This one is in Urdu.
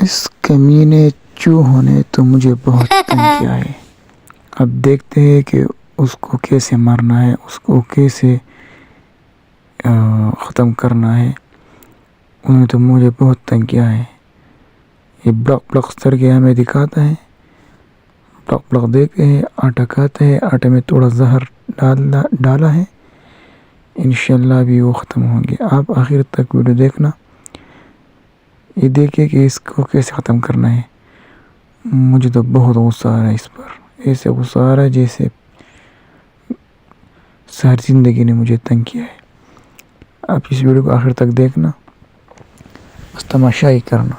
اس کمینے چوہوں نے تو مجھے بہت تنگ کیا ہے، اب دیکھتے ہیں کہ اس کو کیسے مارنا ہے، اس کو کیسے ختم کرنا ہے۔ انہوں نے تو مجھے بہت تنگ کیا ہے۔ یہ بلک بلک کر کے ہمیں دکھاتا ہے، بلک بلک دیکھتے ہیں، آٹا کھاتے ہیں، آٹے میں تھوڑا زہر ڈالا ہے، انشاءاللہ بھی وہ ختم ہوں گے۔ آپ آخر تک ویڈیو دیکھنا، یہ دیکھیں کہ اس کو کیسے ختم کرنا ہے۔ مجھے تو بہت غصہ آ رہا ہے اس پر، ایسے غصہ آ رہا ہے جیسے ساری زندگی نے مجھے تنگ کیا ہے۔ آپ اس ویڈیو کو آخر تک دیکھنا، بس تماشائی کرنا۔